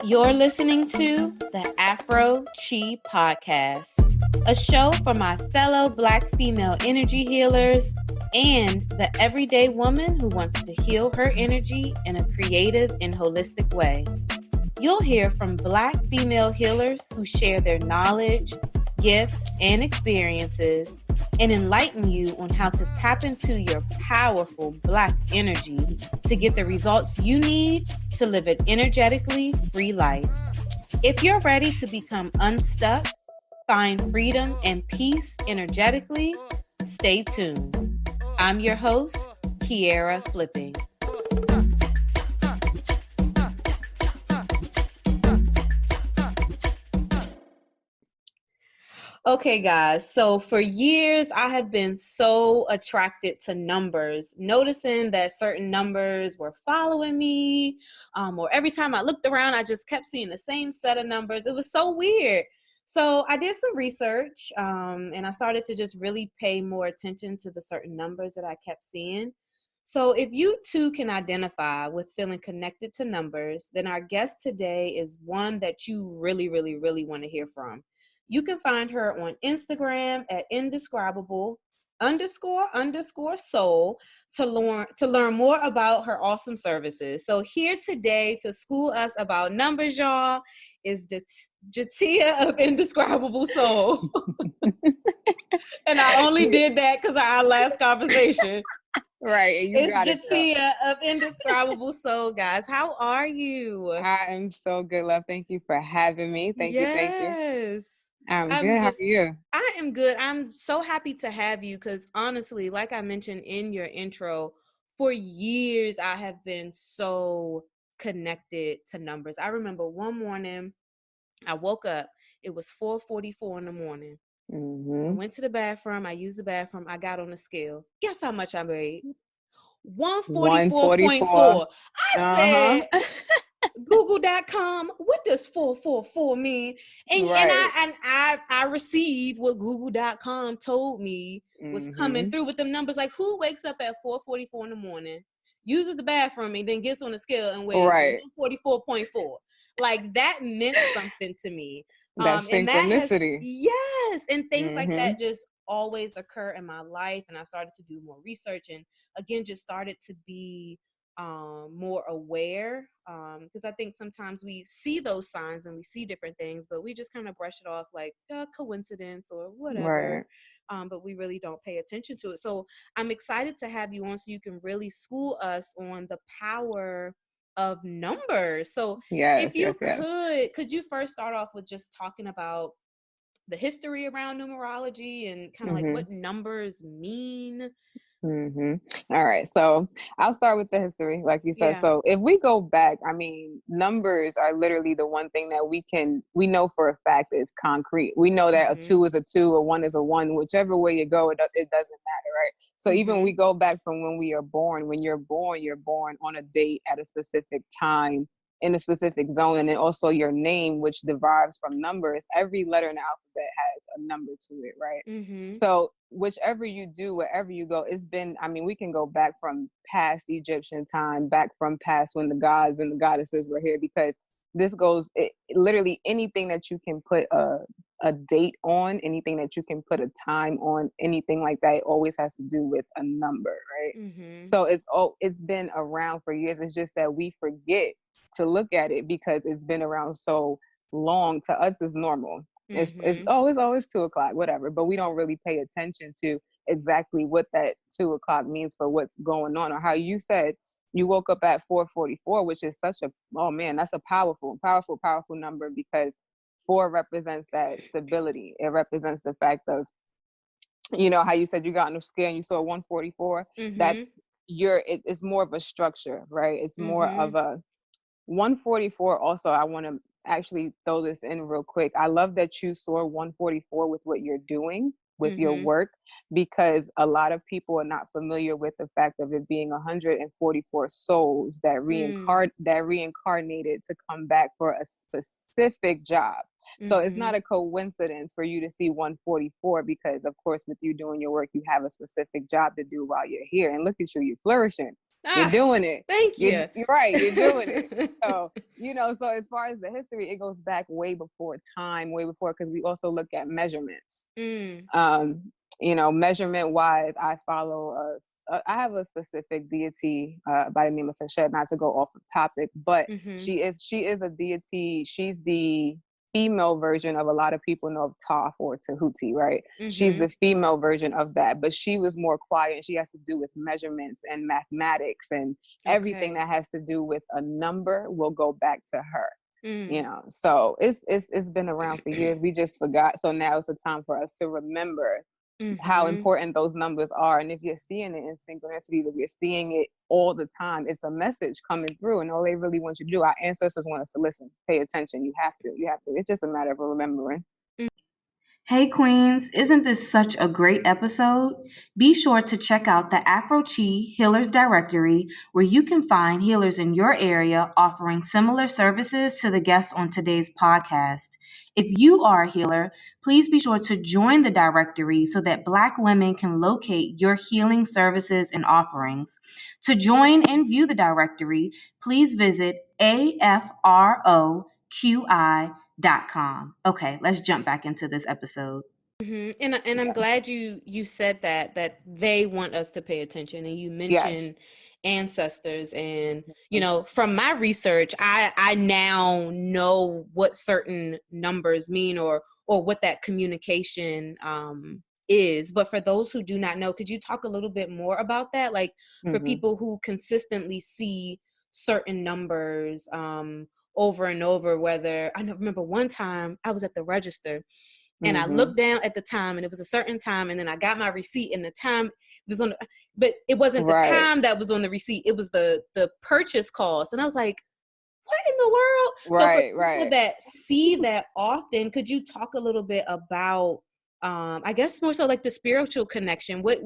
You're listening to the Afro Chi Podcast, a show for my fellow Black female energy healers and the everyday woman who wants to heal her energy in a creative and holistic way. You'll hear from Black female healers who share their knowledge, gifts, and experiences and enlighten you on how to tap into your powerful Black energy to get the results you need to live an energetically free life. If you're ready to become unstuck, find freedom and peace energetically, stay tuned. I'm your host, Kiera Flipping. Okay, guys, so for years, I have been so attracted to numbers, noticing that certain numbers were following me, or every time I looked around, I just kept seeing the same set of numbers. It was so weird. So I did some research, and I started to just really pay more attention to the certain numbers that I kept seeing. So if you too can identify with feeling connected to numbers, then our guest today is one that you really, really, really want to hear from. You can find her on Instagram at indescribable__soul to learn more about her awesome services. So here today to school us about numbers, y'all, is the Je'Tiya of Indescribable Soul. And I only did that because of our last conversation. Right. It's Je'Tiya of Indescribable Soul, guys. How are you? I am so good, love. Thank you for having me. Thank you. Yes. I'm good. How are you? I am good. I'm so happy to have you because honestly, like I mentioned in your intro, for years I have been so connected to numbers. I remember one morning I woke up, it was 4:44 in the morning. I went to the bathroom, I used the bathroom, I got on the scale. Guess how much I weighed? 144.4. I said, Google.com, what does 444 mean? And Right. I received what Google.com told me was coming through with them numbers. Like, who wakes up at 4:44 in the morning, uses the bathroom, and then gets on the scale and weighs 144.4? Like, that meant something to me. That synchronicity. Yes, and things like that just always occur in my life. And I started to do more research and again just started to be more aware, because I think sometimes we see those signs and we see different things, but we just kind of brush it off like coincidence or whatever. Right. But we really don't pay attention to it. So I'm excited to have you on so you can really school us on the power of numbers. So if you could you first start off with just talking about the history around numerology and kind of like what numbers mean? All right. So I'll start with the history, like you said. Yeah. So if we go back, I mean, numbers are literally the one thing that we know for a fact is concrete. We know that a 2 is a 2, a 1 is a 1, whichever way you go, it doesn't matter, right? So even we go back from when we are born, when you're born on a date at a specific time in a specific zone, and then also your name, which derives from numbers. Every letter in the alphabet has a number to it, right? So whichever you do, wherever you go, it's been, I mean, we can go back from past Egyptian time, back from past when the gods and the goddesses were here, because this goes, literally anything that you can put a date on, anything that you can put a time on, anything like that, it always has to do with a number, right? So it's been around for years. It's just that we forget to look at it because it's been around so long. To us, it's normal. It's always 2 o'clock, whatever, but we don't really pay attention to exactly what that 2 o'clock means for what's going on, or how you said you woke up at 4:44, which is such a, oh man, that's a powerful number, because 4 represents that stability. It represents the fact of, you know, how you said you got on the scale and you saw 144. That's it's more of a structure, right? It's more of a 144. Also, I want to actually throw this in real quick. I love that you saw 144 with what you're doing with your work, because a lot of people are not familiar with the fact of it being 144 souls that reincarnated to come back for a specific job. So it's not a coincidence for you to see 144, because of course with you doing your work, you have a specific job to do while you're here. And look at you, you're flourishing. You're doing it. Thank you. You're right. You're doing it. So, so as far as the history, it goes back way before time, way before, because we also look at measurements. Measurement wise, I follow I have a specific deity by the name of Seshet, not to go off the topic, but she is a deity. She's the female version of, a lot of people know of Toph or Tahuti, right? She's the female version of that, but she was more quiet, and she has to do with measurements and mathematics, and everything that has to do with a number will go back to her. So it's been around for years. We just forgot. So now it's the time for us to remember how important those numbers are. And if you're seeing it in synchronicity, if you're seeing it all the time, it's a message coming through, and all they really want you to do, our ancestors want us to listen, pay attention. You have to. It's just a matter of remembering. Hey Queens, isn't this such a great episode? Be sure to check out the Afro Chi Healers Directory, where you can find healers in your area offering similar services to the guests on today's podcast. If you are a healer, please be sure to join the directory so that Black women can locate your healing services and offerings. To join and view the directory, please visit afroqi.com. Okay, let's jump back into this episode. And I'm glad you said that they want us to pay attention, and you mentioned ancestors, and from my research, I now know what certain numbers mean, or what that communication is. But for those who do not know, could you talk a little bit more about that? Like for people who consistently see certain numbers over and over, whether I remember one time I was at the register and I looked down at the time, and it was a certain time, and then I got my receipt, and the time was on but it wasn't the time that was on the receipt, it was the purchase cost. And I was like, what in the world? So for people that see that often, could you talk a little bit about I guess more so like the spiritual connection? What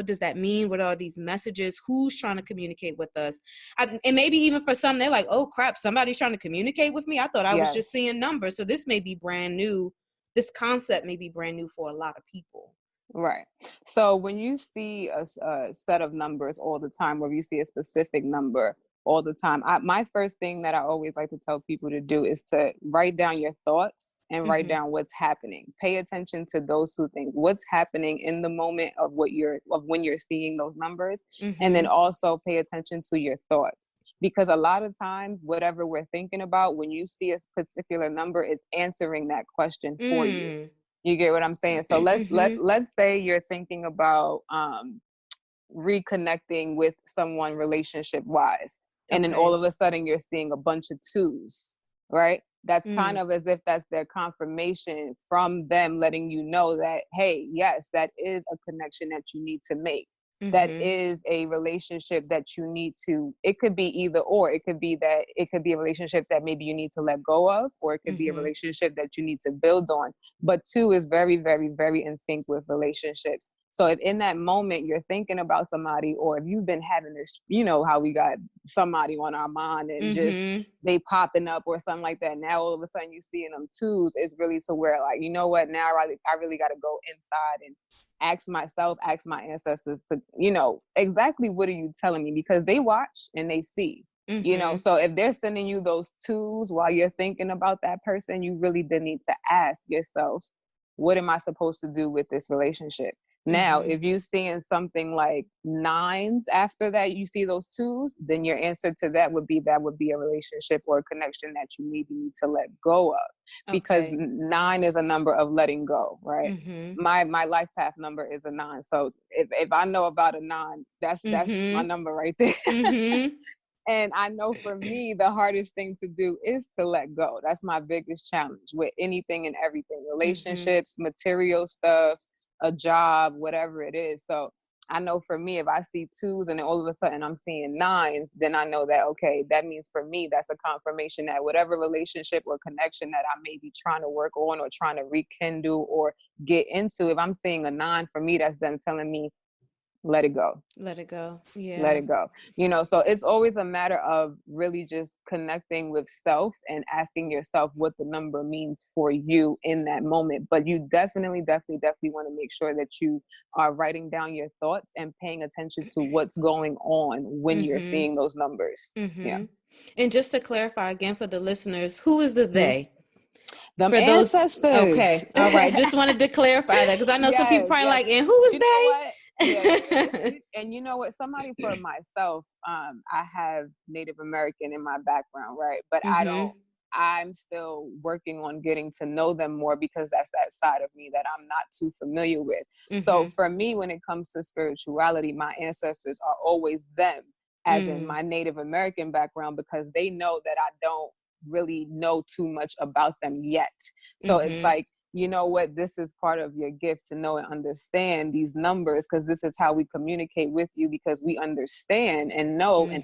does that mean? What are these messages? Who's trying to communicate with us? And maybe even for some, they're like, oh crap, somebody's trying to communicate with me. I thought I was just seeing numbers. So this may be brand new. This concept may be brand new for a lot of people. Right. So when you see a set of numbers all the time, or you see a specific number all the time, my first thing that I always like to tell people to do is to write down your thoughts and write down what's happening. Pay attention to those two things. What's happening in the moment of when you're seeing those numbers, and then also pay attention to your thoughts. Because a lot of times, whatever we're thinking about, when you see a particular number, is answering that question for you. You get what I'm saying? So let's say you're thinking about reconnecting with someone relationship wise, and then all of a sudden you're seeing a bunch of twos, right? That's kind of as if that's their confirmation from them letting you know that, hey, yes, that is a connection that you need to make. That is a relationship that you need to, it could be either or. It could be a relationship that maybe you need to let go of, or it could be a relationship that you need to build on. But two is very, very, very in sync with relationships. So if in that moment you're thinking about somebody, or if you've been having this, how we got somebody on our mind and just they popping up or something like that, now all of a sudden you seeing them twos, it's really to where, like, you know what, now I really got to go inside and ask my ancestors to, exactly what are you telling me? Because they watch and they see, so if they're sending you those twos while you're thinking about that person, you really then need to ask yourself, what am I supposed to do with this relationship? Now, if you're seeing something like nines after that, you see those twos, then your answer to that would be a relationship or a connection that you maybe need to let go of. Because 9 is a number of letting go, right? My life path number is a 9. So if I know about a 9, that's my number right there. And I know for me, the hardest thing to do is to let go. That's my biggest challenge with anything and everything, relationships, material stuff, a job, whatever it is. So I know for me, if I see twos and then all of a sudden I'm seeing 9s, then I know that, okay, that means for me, that's a confirmation that whatever relationship or connection that I may be trying to work on or trying to rekindle or get into, if I'm seeing a 9, for me, that's them telling me let it go. Let it go. Yeah. Let it go. So it's always a matter of really just connecting with self and asking yourself what the number means for you in that moment. But you definitely want to make sure that you are writing down your thoughts and paying attention to what's going on when you're seeing those numbers. Yeah. And just to clarify again for the listeners, who is the they? Them For ancestors. Okay. All right. Just wanted to clarify that because I know some people probably like, and who is you they? Know what? Yeah, and you know what? Somebody for myself, I have Native American in my background, right? But I'm still working on getting to know them more because that's that side of me that I'm not too familiar with. So for me, when it comes to spirituality, my ancestors are always them, as in my Native American background, because they know that I don't really know too much about them yet. So it's like, you know what, this is part of your gift to know and understand these numbers, because this is how we communicate with you, because we understand and know and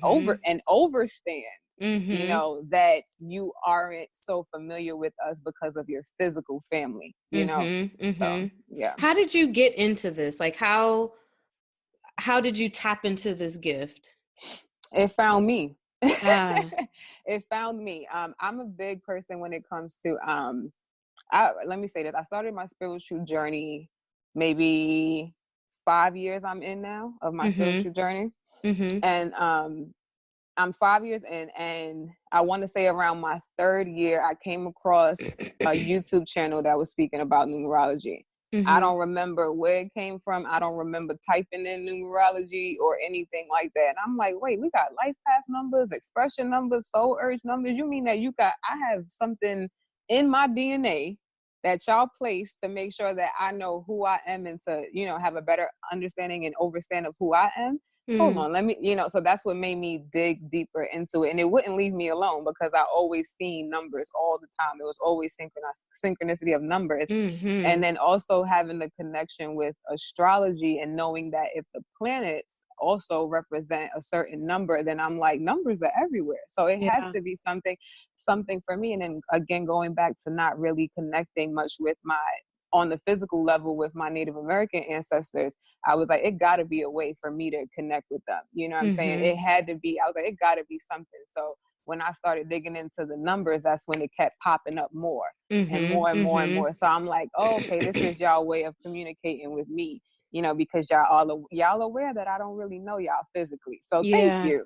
overstand that you aren't so familiar with us because of your physical family, So, yeah. How did you get into this? Like how did you tap into this gift? It found me. It found me. I'm a big person when it comes to let me say this. I started my spiritual journey maybe 5 years I'm in now of my spiritual journey. And I'm 5 years in, and I want to say around my third year, I came across a YouTube channel that was speaking about numerology. I don't remember where it came from. I don't remember typing in numerology or anything like that. And I'm like, wait, we got life path numbers, expression numbers, soul urge numbers. You mean that I have something in my DNA that y'all place to make sure that I know who I am and to, have a better understanding and overstand of who I am? Hold on, let me, so that's what made me dig deeper into it. And it wouldn't leave me alone because I always seen numbers all the time. It was always synchronicity of numbers. And then also having the connection with astrology and knowing that if the planets also represent a certain number, then I'm like, numbers are everywhere. So it has to be something for me. And then again, going back to not really connecting much with on the physical level with my Native American ancestors, I was like, it got to be a way for me to connect with them. You know what I'm saying? It had to be, I was like, it got to be something. So when I started digging into the numbers, that's when it kept popping up more and more and more and more. So I'm like, oh, okay, this is y'all way of communicating with me, because y'all aware that I don't really know y'all physically. So thank you,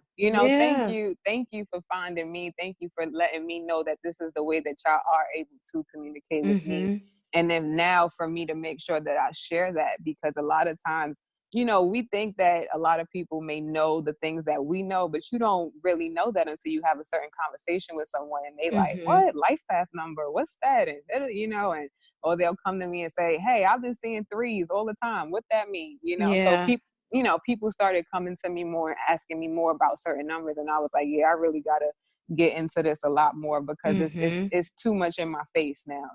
thank you for finding me. Thank you for letting me know that this is the way that y'all are able to communicate with me. And then now for me to make sure that I share that, because a lot of times, we think that a lot of people may know the things that we know, but you don't really know that until you have a certain conversation with someone and they like, what life path number? What's that? And, or they'll come to me and say, hey, I've been seeing threes all the time. What that mean? So people started coming to me more and asking me more about certain numbers. And I was like, yeah, I really got to get into this a lot more because it's too much in my face now,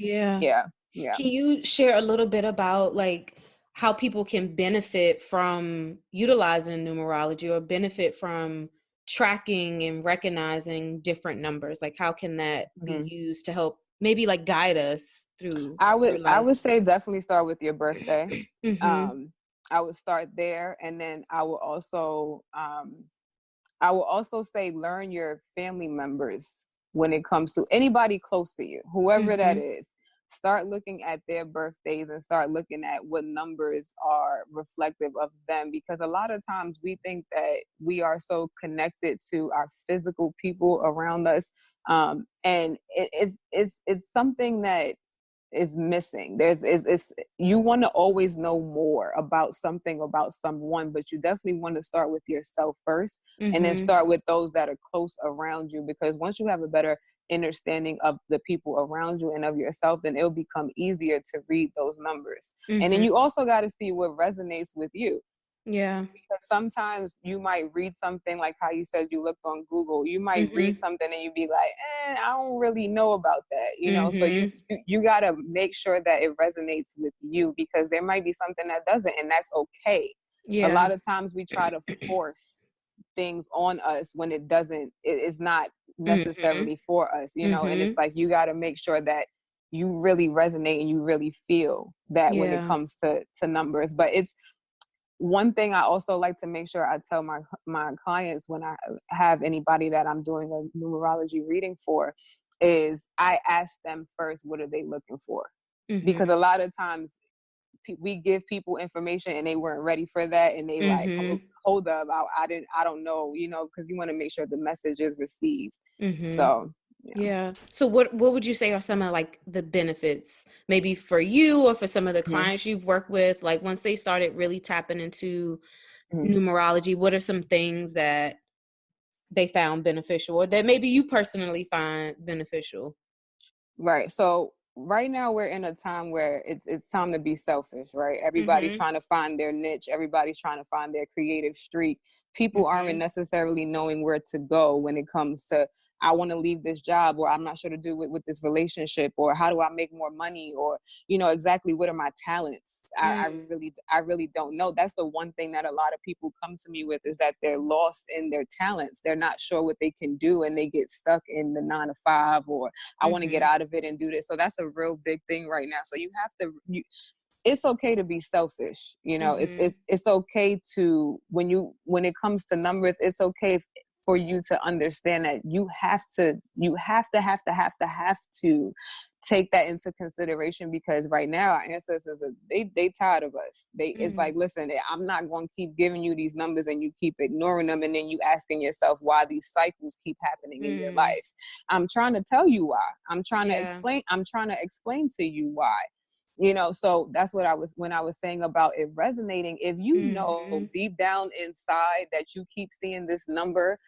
Can you share a little bit about like how people can benefit from utilizing numerology or benefit from tracking and recognizing different numbers? Like how can that be used to help maybe like guide us through I would say definitely start with your birthday. I would start there, and then I will also say learn your family members when it comes to anybody close to you, whoever that is. Start looking at their birthdays and start looking at what numbers are reflective of them, because a lot of times we think that we are so connected to our physical people around us, and it's something that is missing. You want to always know more about something, about someone, but you definitely want to start with yourself first, and then start with those that are close around you, because once you have a better understanding of the people around you and of yourself, then it'll become easier to read those numbers. And then you also got to see what resonates with you. Because sometimes you might read something like how you said you looked on Google. You might read something and you'd be like, I don't really know about that, so you got to make sure that it resonates with you, because there might be something that doesn't, and that's okay. A lot of times we try to force things on us when it is not necessarily for us, and it's like you got to make sure that you really resonate and you really feel that when it comes to numbers. But one thing I also like to make sure I tell my clients when I have anybody that I'm doing a numerology reading for is I ask them first, what are they looking for? Because a lot of times we give people information and they weren't ready for that, and they like, hold up, I don't know, because you want to make sure the message is received. So yeah. So what would you say are some of like the benefits, maybe for you or for some of the clients you've worked with, like once they started really tapping into numerology, what are some things that they found beneficial or that maybe you personally find beneficial? Right. So right now we're in a time where it's time to be selfish, right? Everybody's trying to find their niche. Everybody's trying to find their creative streak. People aren't necessarily knowing where to go when it comes to, I want to leave this job, or I'm not sure to do it with this relationship, or how do I make more money, or exactly what are my talents. I really don't know. That's the one thing that a lot of people come to me with, is that they're lost in their talents. They're not sure what they can do, and they get stuck in the 9 to 5, or I want to get out of it and do this. So that's a real big thing right now. So you have to it's okay to be selfish. It's okay to, when it comes to numbers, it's okay for you to understand that you have to take that into consideration, because right now our ancestors they tired of us. It's like, listen, I'm not going to keep giving you these numbers and you keep ignoring them, and then you asking yourself why these cycles keep happening in your life. I'm trying to tell you why. I'm trying to explain to you why. So that's what when I was saying about it resonating. If you know deep down inside that you keep seeing this number,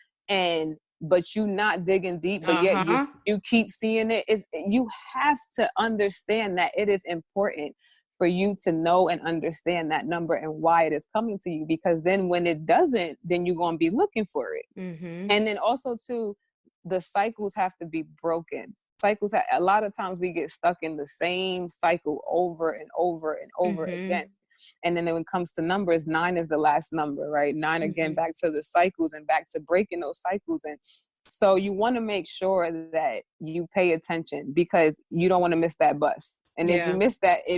but you not digging deep, but yet you keep seeing it, you have to understand that it is important for you to know and understand that number and why it is coming to you, because then when it doesn't, then you're going to be looking for it. And then also too, the cycles have to be broken. A lot of times we get stuck in the same cycle over and over and over again. And then when it comes to numbers, 9 is the last number, right? 9 again, back to the cycles and back to breaking those cycles. And so you want to make sure that you pay attention, because you don't want to miss that bus. And if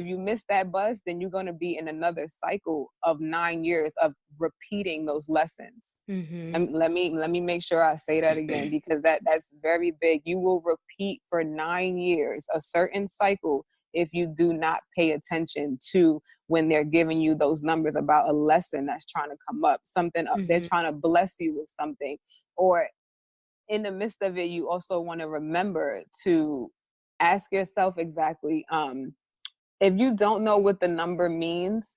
you miss that bus, then you're going to be in another cycle of 9 years of repeating those lessons. Let me make sure I say that again, because that's very big. You will repeat for 9 years a certain cycle if you do not pay attention to when they're giving you those numbers about a lesson that's trying to come up, something they're trying to bless you with something. Or in the midst of it, you also want to remember to ask yourself exactly, if you don't know what the number means,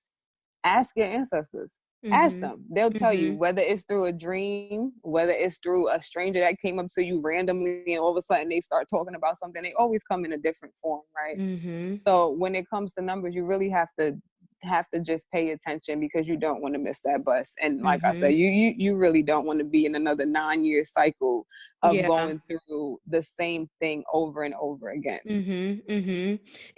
ask your ancestors. Ask them. They'll tell you, whether it's through a dream, whether it's through a stranger that came up to you randomly and all of a sudden they start talking about something. They always come in a different form, right? So when it comes to numbers, you really have to just pay attention, because you don't want to miss that bus. And like I said, you really don't want to be in another 9-year cycle of going through the same thing over and over again.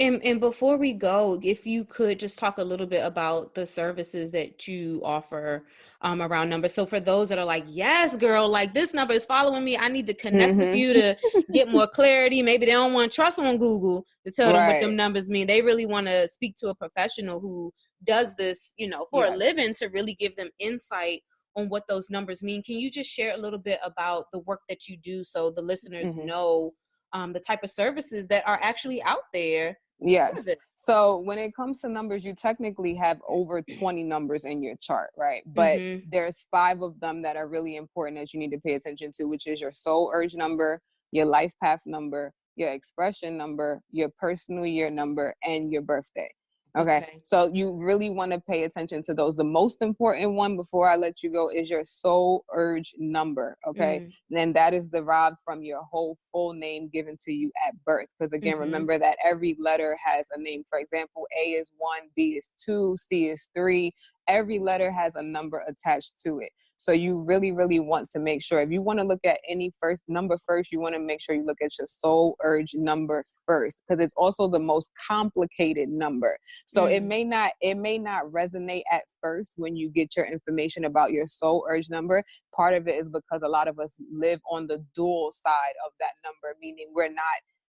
And before we go, if you could just talk a little bit about the services that you offer around numbers. So for those that are like, yes, girl, like this number is following me, I need to connect with you to get more clarity. Maybe they don't want to trust on Google to tell them what them numbers mean. They really want to speak to a professional who does this, for a living, to really give them insight on what those numbers mean. Can you just share a little bit about the work that you do, so the listeners know the type of services that are actually out there? Yes. So when it comes to numbers, you technically have over 20 numbers in your chart, right? But there's 5 of them that are really important that you need to pay attention to, which is your soul urge number, your life path number, your expression number, your personal year number, and your birthday. Okay. So you really want to pay attention to those. The most important one, before I let you go, is your soul urge number. Okay. Then that is derived from your whole full name given to you at birth. Because again, remember that every letter has a name. For example, A is 1, B is 2, C is 3. Every letter has a number attached to it. So you really, really want to make sure, if you want to look at any first number first, you want to make sure you look at your soul urge number first, because it's also the most complicated number. So it may not resonate at first when you get your information about your soul urge number. Part of it is because a lot of us live on the dual side of that number, meaning we're not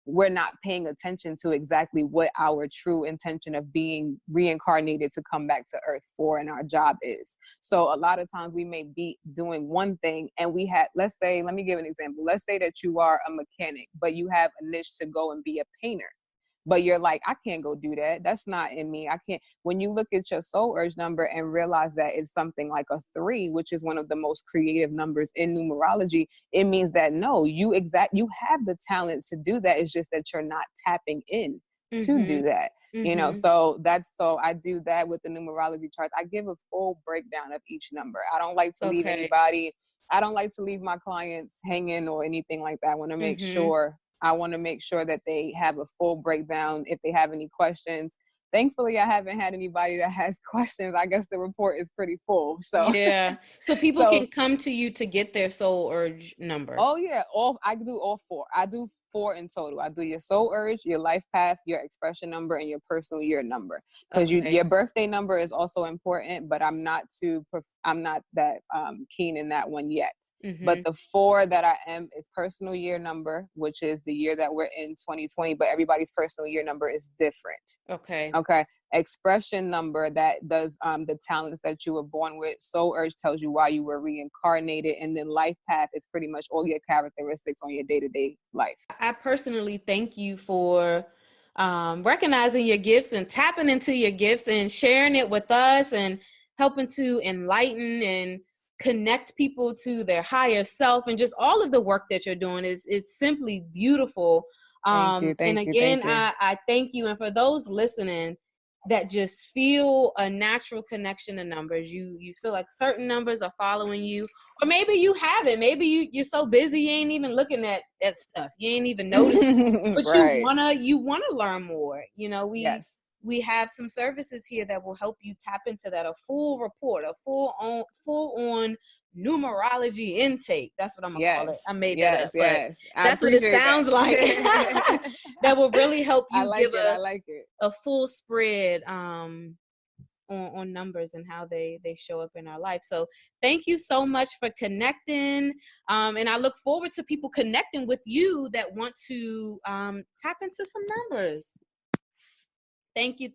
we're not paying attention to exactly what our true intention of being reincarnated to come back to earth for and our job is. So a lot of times we may be doing one thing and we have, let's say, let me give an example. Let's say that you are a mechanic, but you have a niche to go and be a painter. But you're like, I can't go do that. That's not in me. I can't. When you look at your soul urge number and realize that it's something like a 3, which is one of the most creative numbers in numerology, it means that no, you have the talent to do that. It's just that you're not tapping in to do that. You know, so I do that with the numerology charts. I give a full breakdown of each number. I don't like to leave anybody. I don't like to leave my clients hanging or anything like that. I want to make sure that they have a full breakdown if they have any questions. Thankfully, I haven't had anybody that has questions. I guess the report is pretty full. So yeah. So people can come to you to get their soul urge number. Oh yeah. I do all 4. I do 4 in total. I do your soul urge, your life path, your expression number, and your personal year number. Because your birthday number is also important, but I'm not that keen in that one yet. But the 4 that I am is personal year number, which is the year that we're in, 2020. But everybody's personal year number is different. Okay. Expression number, that does the talents that you were born with. Soul urge tells you why you were reincarnated, and then life path is pretty much all your characteristics on your day-to-day life. I personally thank you for recognizing your gifts and tapping into your gifts and sharing it with us and helping to enlighten and connect people to their higher self, and just all of the work that you're doing is simply beautiful. Thank you. I thank you. And for those listening that just feel a natural connection to numbers, you feel like certain numbers are following you, or maybe you haven't. Maybe you're so busy you ain't even looking at stuff. You ain't even noticing, but you wanna learn more. You know, we have some services here that will help you tap into that. A full report, a full on numerology intake. That's what I'm gonna call it. I made that up. Yes. That's what it sounds like. That will really help you a full spread on numbers and how they show up in our life. So thank you so much for connecting. And I look forward to people connecting with you that want to tap into some numbers. Thank you.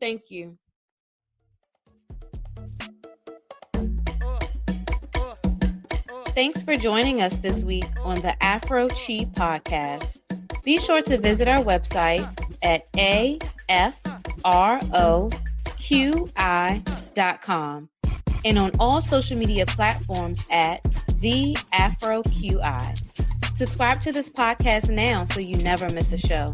Thanks for joining us this week on the Afro Chi podcast. Be sure to visit our website at afroqi.com and on all social media platforms at The Afro QI. Subscribe to this podcast now so you never miss a show.